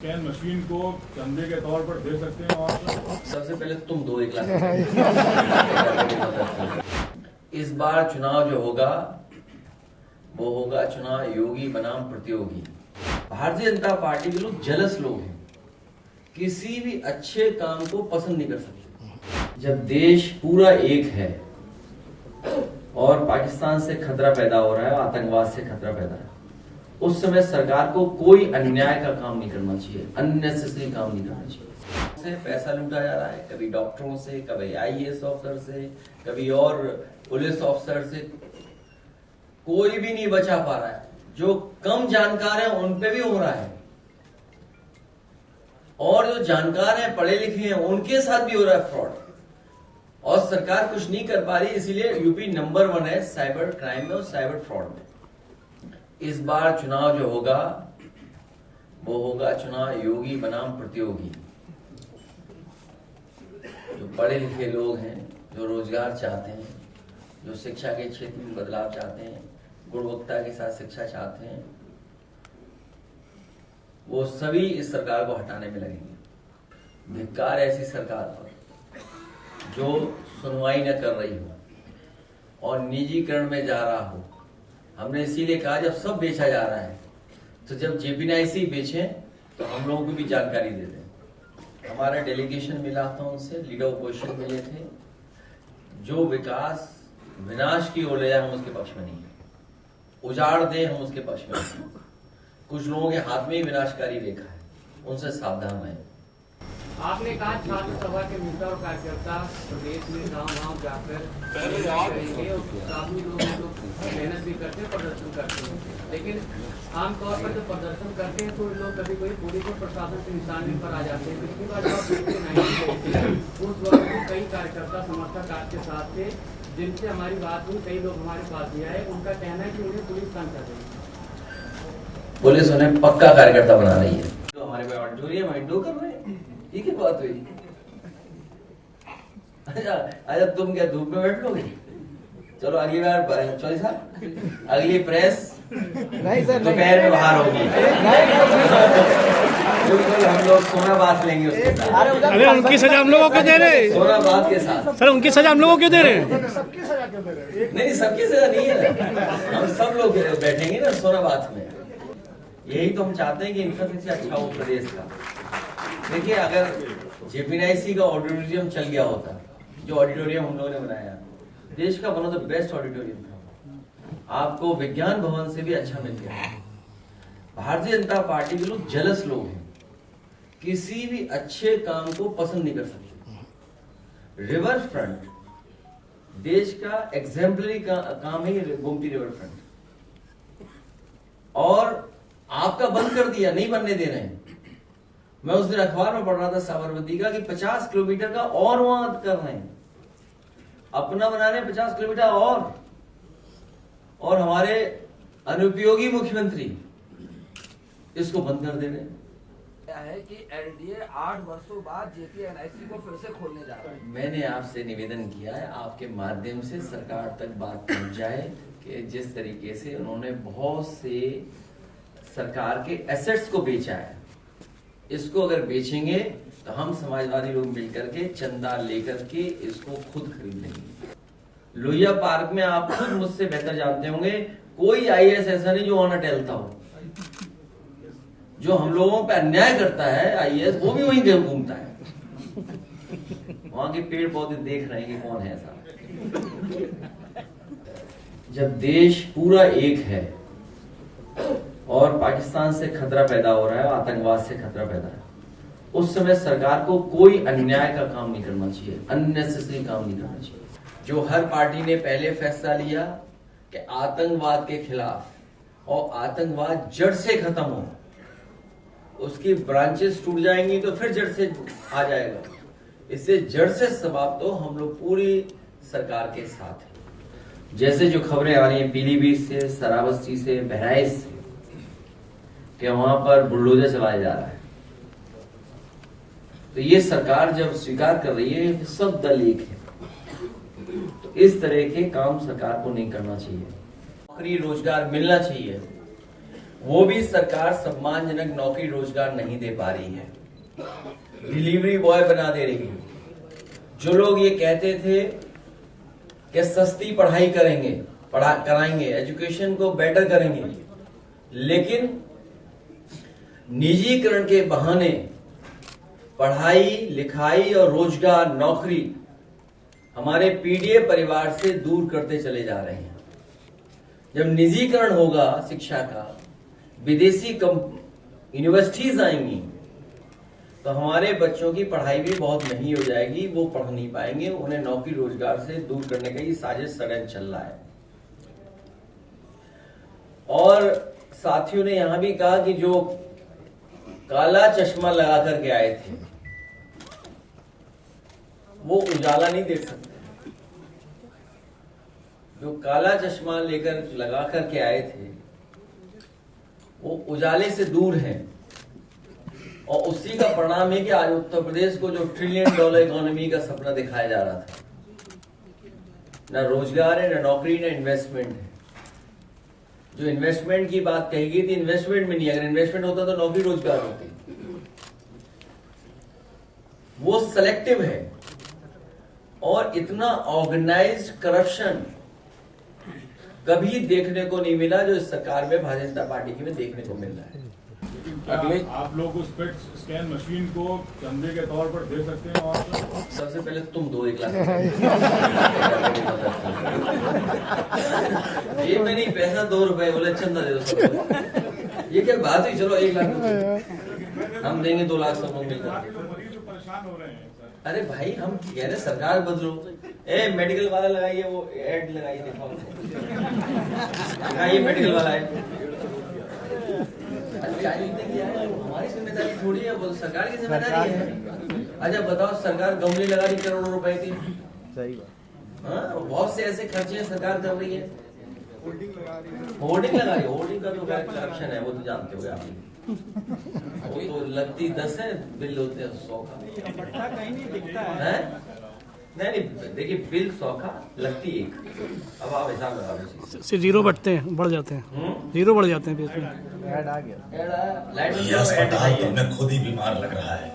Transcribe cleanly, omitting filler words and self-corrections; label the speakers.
Speaker 1: Can machine को चंदे के तौर पर दे सकते हैं आप?
Speaker 2: सबसे पहले तुम दो 1 लाख। इस बार चुनाव जो होगा वो होगा चुनाव योगी बनाम प्रतियोगी। भारतीय जनता पार्टी के लोग जलस लोग हैं, किसी भी अच्छे काम को पसंद नहीं कर सकते। जब देश पूरा एक है और पाकिस्तान से खतरा पैदा हो रहा है, आतंकवाद से खतरा पैदा है, उस समय सरकार को कोई अन्याय का काम नहीं करना चाहिए, अननेसेसरी काम नहीं करना चाहिए। से पैसा लूटा जा रहा है, कभी डॉक्टरों से, कभी आईएएस ऑफिसर से, कभी और पुलिस ऑफिसर से, कोई भी नहीं बचा पा रहा है। जो कम जानकार हैं उन पे भी हो रहा है और जो जानकार हैं, पढ़े लिखे हैं, उनके साथ भी हो रहा है फ्रॉड। और सरकार कुछ नहीं कर पा रही, इसीलिए यूपी नंबर 1 है साइबर क्राइम में और साइबर फ्रॉड में। इस बार चुनाव जो होगा वो होगा चुनाव योगी बनाम प्रतियोगी। जो पढ़े लिखे लोग हैं, जो रोजगार चाहते हैं, जो शिक्षा के क्षेत्र में बदलाव चाहते हैं, गुणवत्ता के साथ शिक्षा चाहते हैं, वो सभी इस सरकार को हटाने में लगेंगे। धिक्कार ऐसी सरकार पर जो सुनवाई न कर रही हो और निजीकरण में जा रहा हो। हमने इसीलिए कहा जब सब बेचा जा रहा है तो जब जेपीएनआईसी बेचे तो हम लोगों को भी जानकारी दे दें। हमारा डेलीगेशन मिला था उनसे, लीडर ऑपोजिशन मिले थे। जो विकास विनाश की ओर ले जाए हम उसके पक्ष में नहीं है, उजाड़ दे हम उसके पक्ष में नहीं। कुछ लोगों के हाथ में ही विनाशकारी रेखा है, उनसे सावधान रहें।
Speaker 3: आपने कहा छात्र सभा के नेता और कार्यकर्ता प्रदेश में गांव-गांव जाकर करेंगे और काफी लोग मेहनत भी करते हैं, प्रदर्शन करते हैं, लेकिन आमतौर पर जब प्रदर्शन करते हैं तो लोग कभी कोई पुलिस और प्रशासन के निशाने पर आ जाते हैं। पिछली बार जब उस वक्त कई कार्यकर्ता समर्थक आपके साथ थे, जिनसे हमारी बात हुई, कई लोग हमारे पास भी आए, उनका कहना है कि उन्हें पुलिस तंग कर रही है।
Speaker 2: पुलिस उन्हें पक्का कार्यकर्ता बना रही है। तो हमारे पास ऑडिटोरियम विंडो कर रहे हैं, ये क्या बात हुई? अच्छा तुम क्या धूप में बैठ लोगे? चलो अगली बार चौधरी साहब, अगली प्रेस
Speaker 4: नहीं सर,
Speaker 2: दोपहर में बाहर होगी। बिल्कुल हम लोग सोनाबाद लेंगे उसके साथ।
Speaker 4: अरे उनकी सजा हम लोगों को दे रहे हैं
Speaker 2: सोनाबाद के साथ।
Speaker 4: सर, उनकी सजा हम लोगों को क्यों दे रहे हैं?
Speaker 1: सबकी सजा क्यों दे रहे हैं?
Speaker 2: नहीं, सबकी सजा नहीं है, हम सब लोग बैठेंगे ना सोनाबाद में। यही तो हम चाहते हैं कि इंफ्रास्ट्रक्चर अच्छा हो प्रदेश का। देखिए, अगर जेपीएनआईसी का ऑडिटोरियम चल गया होता, जो ऑडिटोरियम हम लोगों ने बनाया, देश का one of the best auditorium था, आपको विज्ञान भवन से भी अच्छा मिल गया। भारतीय जनता पार्टी के लोग जलस लोग हैं, किसी भी अच्छे काम को पसंद नहीं कर सकते। रिवर फ्रंट देश का एग्जाम्पलरी काम है, गोमती रिवर फ्रंट, और आपका बंद कर दिया, नहीं बनने दे रहे हैं। मैं उस दिन अखबार में पढ़ रहा था साबरमती का कि 50 किलोमीटर का और वहां कर रहे हैं, अपना बना रहे हैं 50 किलोमीटर और हमारे अनुपयोगी मुख्यमंत्री इसको बंद कर दे रहे हैं।
Speaker 5: है कि एनडीए 8 वर्षों बाद जेपीएनआईसी को फिर से खोलने जा रहा है।
Speaker 2: मैंने आपसे निवेदन किया है, आपके माध्यम से सरकार तक बात पहुंच जाए कि जिस तरीके से उन्होंने बहुत से सरकार के एसेट्स को बेचा है, इसको अगर बेचेंगे तो हम समाजवादी लोग मिलकर के चंदा लेकर के इसको खुद खरीद लेंगे। लोहिया पार्क में आप खुद मुझसे बेहतर जानते होंगे, कोई आईएएस ऐसा नहीं जो वहां टहलता हो। जो हम लोगों पे अन्याय करता है आईएएस, वो भी वहीं घूमता है। वहां के पेड़ पौधे देख रहे हैं कि कौन है ऐसा। जब देश पूरा एक है और पाकिस्तान से खतरा पैदा हो रहा है, आतंकवाद से खतरा पैदा है, उस समय सरकार को कोई अन्याय का काम नहीं करना चाहिए, अननेसेसरी काम नहीं करना चाहिए। जो हर पार्टी ने पहले फैसला लिया कि आतंकवाद के खिलाफ और आतंकवाद जड़ से खत्म हो, उसकी ब्रांचेस टूट जाएंगी तो फिर जड़ से आ जाएगा। इससे जड़ से समाप्त हो, हम लोग पूरी सरकार के साथ हैं। जैसे जो खबरें आ रही हैं पीलीभीत से, श्रावस्ती से, बहराइच से, कि वहां पर बुलडोजर चलाया जा रहा है, तो ये सरकार जब स्वीकार कर रही है सब दल एक है, तो इस तरह के काम सरकार को नहीं करना चाहिए। नौकरी रोजगार मिलना चाहिए। वो भी सरकार सम्मानजनक नौकरी रोजगार नहीं दे पा रही है, डिलीवरी बॉय बना दे रही है। जो लोग ये कहते थे कि सस्ती पढ़ाई कराएंगे, एजुकेशन को बेटर करेंगे, लेकिन निजीकरण के बहाने पढ़ाई लिखाई और रोजगार नौकरी हमारे पीडीए परिवार से दूर करते चले जा रहे हैं। जब निजीकरण होगा शिक्षा का, विदेशी यूनिवर्सिटीज आएंगी, तो हमारे बच्चों की पढ़ाई भी बहुत महंगी हो जाएगी, वो पढ़ नहीं पाएंगे, उन्हें नौकरी रोजगार से दूर करने का ये साजिश षड्यंत्र चल रहा है। और साथियों ने यहां भी कहा कि जो काला चश्मा लगा करके आए थे वो उजाला नहीं देख सकते। जो काला चश्मा लेकर लगा करके आए थे वो उजाले से दूर हैं, और उसी का परिणाम है कि आज उत्तर प्रदेश को जो $1 ट्रिलियन इकोनॉमी का सपना दिखाया जा रहा था, ना रोजगार है, ना नौकरी, ना इन्वेस्टमेंट है। जो इन्वेस्टमेंट की बात कही गई थी, इन्वेस्टमेंट में नहीं, अगर इन्वेस्टमेंट होता तो नौकरी रोजगार होती। वो सेलेक्टिव है, और इतना ऑर्गेनाइज्ड करप्शन कभी देखने को नहीं मिला जो इस सरकार में भारतीय जनता पार्टी की में देखने को मिल रहा है।
Speaker 1: आप लोग उस पेट स्कैन मशीन को चंदे के तौर पर दे सकते हैं? और
Speaker 2: सबसे पहले तुम दो 1 लाख ये में नहीं, पैसा 2 रुपए, बोले चंदा दे दो सबको। ये क्या बात हुई? चलो 1 लाख हम देंगे, 2 लाख सबको मिलकर।
Speaker 1: मरीज परेशान हो रहे हैं सर।
Speaker 2: अरे भाई हम कह रहे सरकार बदलो, मेडिकल वाला लगाइए, वो एड लगाइए, दिखाइए मेडिकल वाला है। हमारी जिम्मेदारी थोड़ी है, वो सरकार की जिम्मेदारी है। अच्छा बताओ, सरकार गमले लगा रही करोड़ों रुपए की,
Speaker 4: सही बात।
Speaker 2: हाँ, बहुत से ऐसे खर्चे सरकार कर रही है। होर्डिंग लगा रही है, होर्डिंग का तो करप्शन है, वो तो जानते हो आप। वो तो लगती 10 है, बिल होते हैं 100 का।
Speaker 4: कहीं नहीं दिखता
Speaker 2: है? नहीं, देखिए बिल 100 का, लगती 1। अब आप हिसाब लगाओ,
Speaker 4: से जीरो बढ़ते हैं, बढ़ जाते हैं, जीरो बढ़ जाते हैं।
Speaker 2: ऐड आ गया,
Speaker 6: ये अस्पताल तो हमें खुद ही बीमार लग रहा है।